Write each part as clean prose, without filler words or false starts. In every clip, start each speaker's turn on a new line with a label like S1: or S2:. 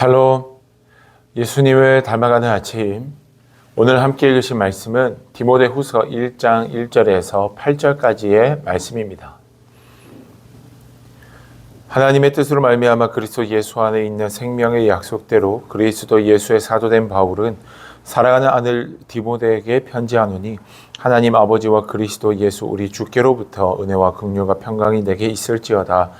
S1: 샬롬, 예수님을 닮아가는 아침. 오늘 함께 읽으신 말씀은 디모데후서 1장 1절에서 8절까지의 말씀입니다. 하나님의 뜻으로 말미암아 그리스도 예수 안에 있는 생명의 약속대로 그리스도 예수의 사도된 바울은 사랑하는 아들 디모데에게 편지하노니, 하나님 아버지와 그리스도 예수 우리 주께로부터 은혜와 긍휼과 평강이 내게 있을지어다.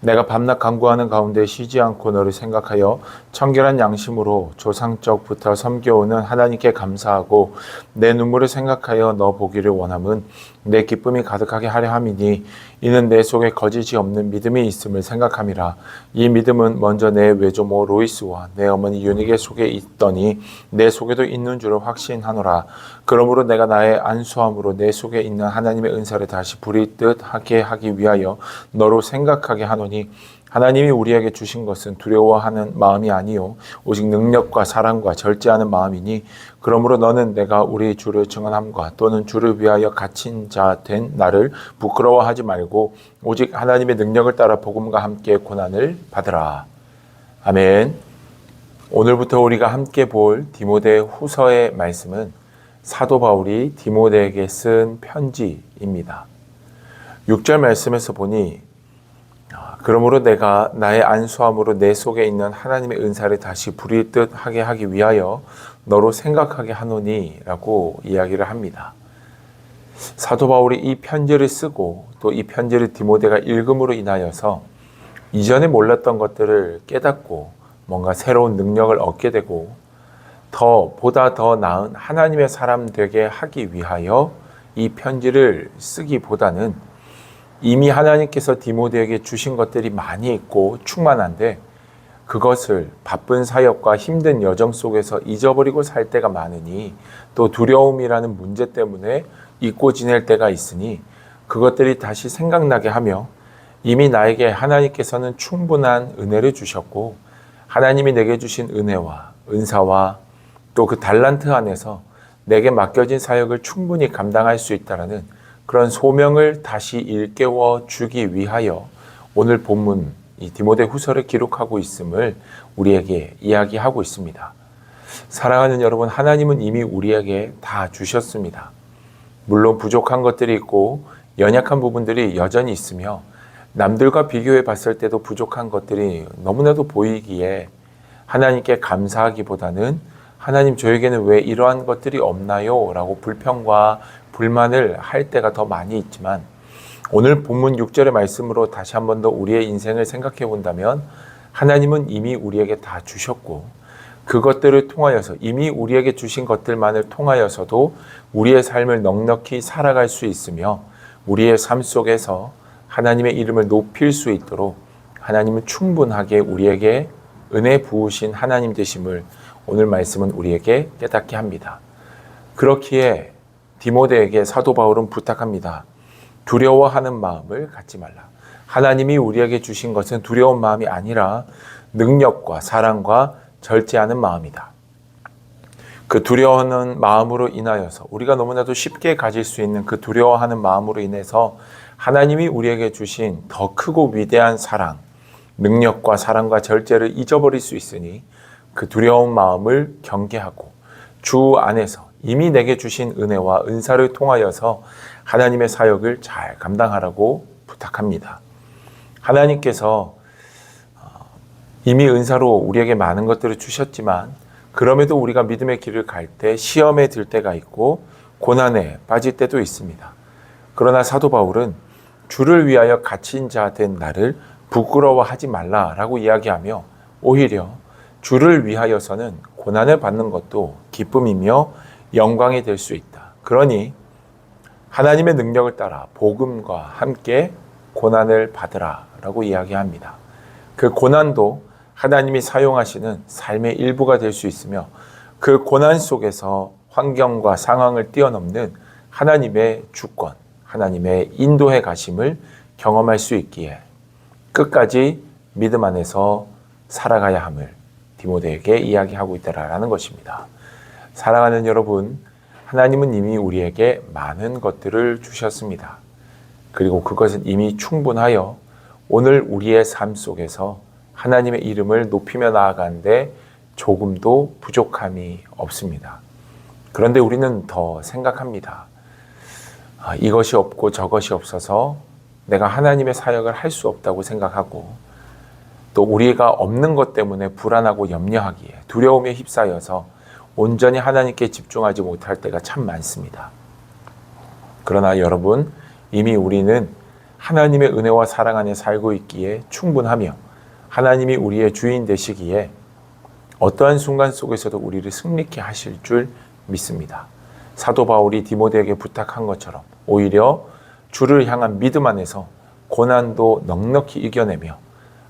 S1: 내가 밤낮 간구하는 가운데 쉬지 않고 너를 생각하여 청결한 양심으로 조상적부터 섬겨오는 하나님께 감사하고, 내 눈물을 생각하여 너 보기를 원함은 내 기쁨이 가득하게 하려 함이니, 이는 내 속에 거짓이 없는 믿음이 있음을 생각함이라. 이 믿음은 먼저 내 외조모 로이스와 내 어머니 유니게 속에 있더니 내 속에도 있는 줄을 확신하노라. 그러므로 내가 나의 안수함으로 내 속에 있는 하나님의 은사를 다시 부리듯 하게 하기 위하여 너로 생각하게 하노니, 하나님이 우리에게 주신 것은 두려워하는 마음이 아니요 오직 능력과 사랑과 절제하는 마음이니, 그러므로 너는 내가 우리 주를 증언함과 또는 주를 위하여 갇힌 자 된 나를 부끄러워하지 말고 오직 하나님의 능력을 따라 복음과 함께 고난을 받으라. 아멘. 오늘부터 우리가 함께 볼 디모데 후서의 말씀은 사도 바울이 디모데에게 쓴 편지입니다. 6절 말씀에서 보니, 그러므로 내가 나의 안수함으로 내 속에 있는 하나님의 은사를 다시 부리듯 하게 하기 위하여 너로 생각하게 하노니 라고 이야기를 합니다. 사도 바울이 이 편지를 쓰고 또 이 편지를 디모데가 읽음으로 인하여서 이전에 몰랐던 것들을 깨닫고 뭔가 새로운 능력을 얻게 되고 보다 더 나은 하나님의 사람 되게 하기 위하여 이 편지를 쓰기보다는 이미 하나님께서 디모데에게 주신 것들이 많이 있고 충만한데, 그것을 바쁜 사역과 힘든 여정 속에서 잊어버리고 살 때가 많으니, 또 두려움이라는 문제 때문에 잊고 지낼 때가 있으니, 그것들이 다시 생각나게 하며, 이미 나에게 하나님께서는 충분한 은혜를 주셨고 하나님이 내게 주신 은혜와 은사와 또 그 달란트 안에서 내게 맡겨진 사역을 충분히 감당할 수 있다라는 그런 소명을 다시 일깨워 주기 위하여 오늘 본문 이 디모데 후서를 기록하고 있음을 우리에게 이야기하고 있습니다. 사랑하는 여러분, 하나님은 이미 우리에게 다 주셨습니다. 물론 부족한 것들이 있고 연약한 부분들이 여전히 있으며, 남들과 비교해 봤을 때도 부족한 것들이 너무나도 보이기에 하나님께 감사하기보다는 하나님, 저에게는 왜 이러한 것들이 없나요? 라고 불평과 불만을 할 때가 더 많이 있지만, 오늘 본문 6절의 말씀으로 다시 한 번 더 우리의 인생을 생각해 본다면, 하나님은 이미 우리에게 다 주셨고, 그것들을 통하여서 이미 우리에게 주신 것들만을 통하여서도 우리의 삶을 넉넉히 살아갈 수 있으며, 우리의 삶 속에서 하나님의 이름을 높일 수 있도록 하나님은 충분하게 우리에게 은혜 부으신 하나님 되심을 오늘 말씀은 우리에게 깨닫게 합니다. 그렇기에 디모데에게 사도 바울은 부탁합니다. 두려워하는 마음을 갖지 말라. 하나님이 우리에게 주신 것은 두려운 마음이 아니라 능력과 사랑과 절제하는 마음이다. 그 두려워하는 마음으로 인하여서 우리가 너무나도 쉽게 가질 수 있는 그 두려워하는 마음으로 인해서 하나님이 우리에게 주신 더 크고 위대한 사랑, 능력과 사랑과 절제를 잊어버릴 수 있으니, 그 두려운 마음을 경계하고 주 안에서 이미 내게 주신 은혜와 은사를 통하여서 하나님의 사역을 잘 감당하라고 부탁합니다. 하나님께서 이미 은사로 우리에게 많은 것들을 주셨지만, 그럼에도 우리가 믿음의 길을 갈 때 시험에 들 때가 있고 고난에 빠질 때도 있습니다. 그러나 사도 바울은 주를 위하여 갇힌 자 된 나를 부끄러워하지 말라라고 이야기하며, 오히려 주를 위하여서는 고난을 받는 것도 기쁨이며 영광이 될 수 있다. 그러니 하나님의 능력을 따라 복음과 함께 고난을 받으라 라고 이야기합니다. 그 고난도 하나님이 사용하시는 삶의 일부가 될 수 있으며, 그 고난 속에서 환경과 상황을 뛰어넘는 하나님의 주권, 하나님의 인도해 가심을 경험할 수 있기에 끝까지 믿음 안에서 살아가야 함을 디모데에게 이야기하고 있다라는 것입니다. 사랑하는 여러분, 하나님은 이미 우리에게 많은 것들을 주셨습니다. 그리고 그것은 이미 충분하여 오늘 우리의 삶 속에서 하나님의 이름을 높이며 나아가는데 조금도 부족함이 없습니다. 그런데 우리는 더 생각합니다. 이것이 없고 저것이 없어서 내가 하나님의 사역을 할 수 없다고 생각하고, 또 우리가 없는 것 때문에 불안하고 염려하기에 두려움에 휩싸여서 온전히 하나님께 집중하지 못할 때가 참 많습니다. 그러나 여러분, 이미 우리는 하나님의 은혜와 사랑 안에 살고 있기에 충분하며 하나님이 우리의 주인 되시기에 어떠한 순간 속에서도 우리를 승리케 하실 줄 믿습니다. 사도 바울이 디모데에게 부탁한 것처럼 오히려 주를 향한 믿음 안에서 고난도 넉넉히 이겨내며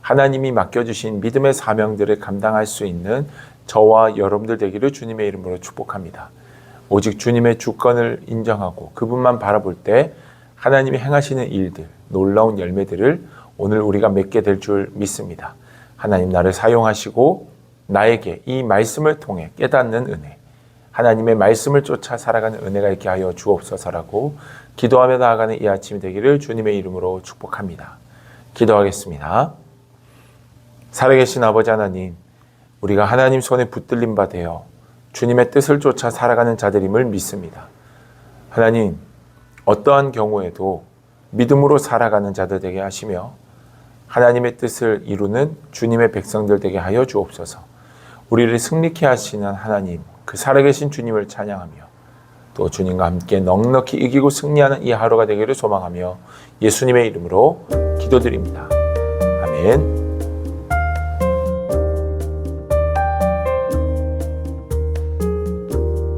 S1: 하나님이 맡겨주신 믿음의 사명들을 감당할 수 있는 저와 여러분들 되기를 주님의 이름으로 축복합니다. 오직 주님의 주권을 인정하고 그분만 바라볼 때 하나님이 행하시는 일들, 놀라운 열매들을 오늘 우리가 맺게 될 줄 믿습니다. 하나님 나를 사용하시고 나에게 이 말씀을 통해 깨닫는 은혜, 하나님의 말씀을 쫓아 살아가는 은혜가 있게 하여 주옵소서라고 기도하며 나아가는 이 아침이 되기를 주님의 이름으로 축복합니다. 기도하겠습니다. 살아계신 아버지 하나님, 우리가 하나님 손에 붙들림 바 되어 주님의 뜻을 쫓아 살아가는 자들임을 믿습니다. 하나님, 어떠한 경우에도 믿음으로 살아가는 자들 되게 하시며 하나님의 뜻을 이루는 주님의 백성들 되게 하여 주옵소서. 우리를 승리케 하시는 하나님, 그 살아계신 주님을 찬양하며 또 주님과 함께 넉넉히 이기고 승리하는 이 하루가 되기를 소망하며 예수님의 이름으로 기도드립니다. 아멘.